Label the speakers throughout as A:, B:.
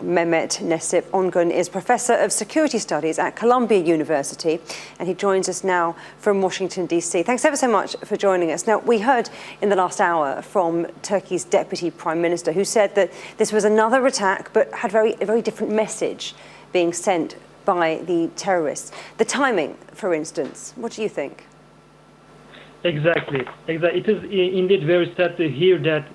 A: Mehmet Nesip Ogun is Professor of Security Studies at Columbia University, and he joins us now from Washington, D.C. Thanks ever so much for joining us. Now, we heard in the last hour from Turkey's Deputy Prime Minister, who said that this was another attack, but had a very different message being sent by the terrorists. The timing, for instance, what do you think?
B: Exactly. It is indeed very sad to hear that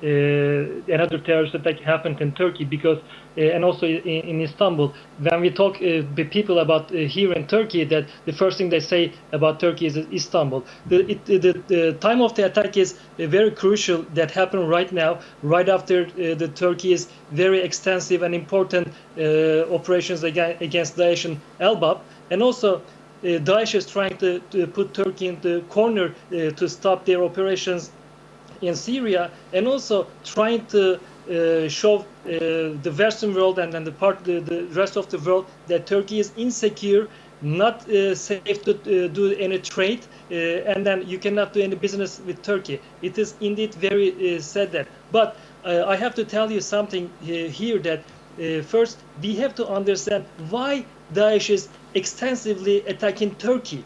B: another terrorist attack happened in Turkey, because, and also in Istanbul. When we talk to people about here in Turkey, that the first thing they say about Turkey is Istanbul. The time of the attack is very crucial. That happened right now, right after the Turkey's very extensive and important operations against Daesh and Elbap, and also. Daesh is trying to put Turkey in the corner to stop their operations in Syria, and also trying to show the Western world and then the rest of the world that Turkey is insecure, not safe to do any trade, and then you cannot do any business with Turkey. It is indeed very sad that. But I have to tell you something here that first we have to understand why Daesh is extensively attacking Turkey,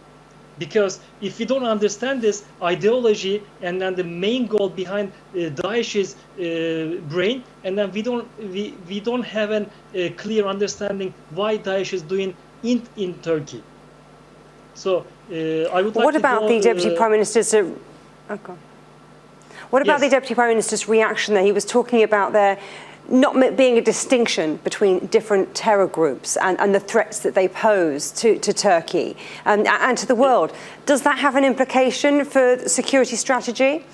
B: because if we don't understand this ideology and then the main goal behind Daesh's brain, and then we don't have a clear understanding why Daesh is doing in Turkey. So I would like
A: what about the Deputy Prime Minister's? What about the Deputy Prime Minister's reaction there? He was talking about there not being a distinction between different terror groups and the threats that they pose to Turkey and to the world. Does that have an implication for security strategy?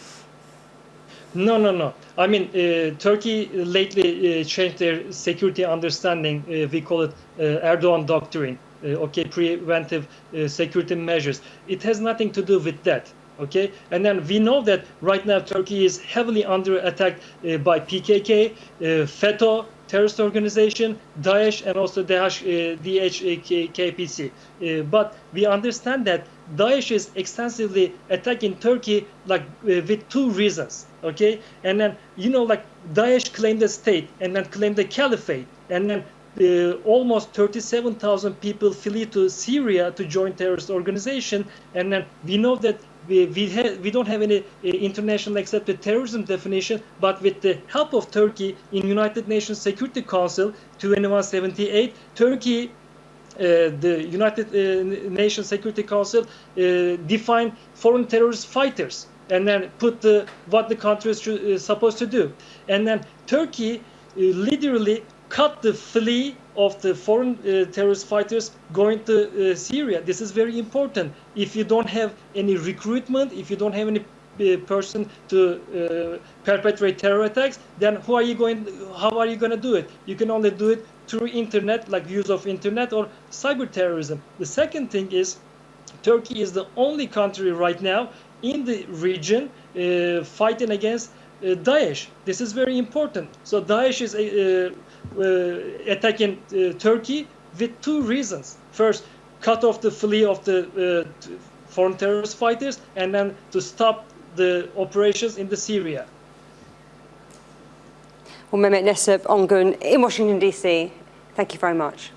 B: No. I mean, Turkey lately changed their security understanding. We call it Erdogan doctrine. Preventive security measures. It has nothing to do with that. Okay, and then we know that right now Turkey is heavily under attack by PKK, FETÖ, terrorist organization, Daesh, and also DHKPC. But we understand that Daesh is extensively attacking Turkey with two reasons. Okay, and then Daesh claimed the state and then claimed the caliphate, and then almost 37,000 people flee to Syria to join terrorist organization, and then we know that. We don't have any international accepted terrorism definition, but with the help of Turkey in United Nations Security Council 2178, Turkey, the United Nations Security Council defined foreign terrorist fighters, and then put what the country is supposed to do. And then Turkey literally cut the flee of the foreign terrorist fighters going to Syria. This is very important. If you don't have any recruitment, if you don't have any person to perpetrate terror attacks, then how are you going to do it? You can only do it through internet, like use of internet or cyber terrorism. The second thing is Turkey is the only country right now in the region fighting against Daesh. This is very important. So Daesh is attacking Turkey with two reasons. First, cut off the flee of the foreign terrorist fighters, and then to stop the operations in the Syria.
A: Well, Mehmet Nesip Ogun in Washington, D.C., thank you very much.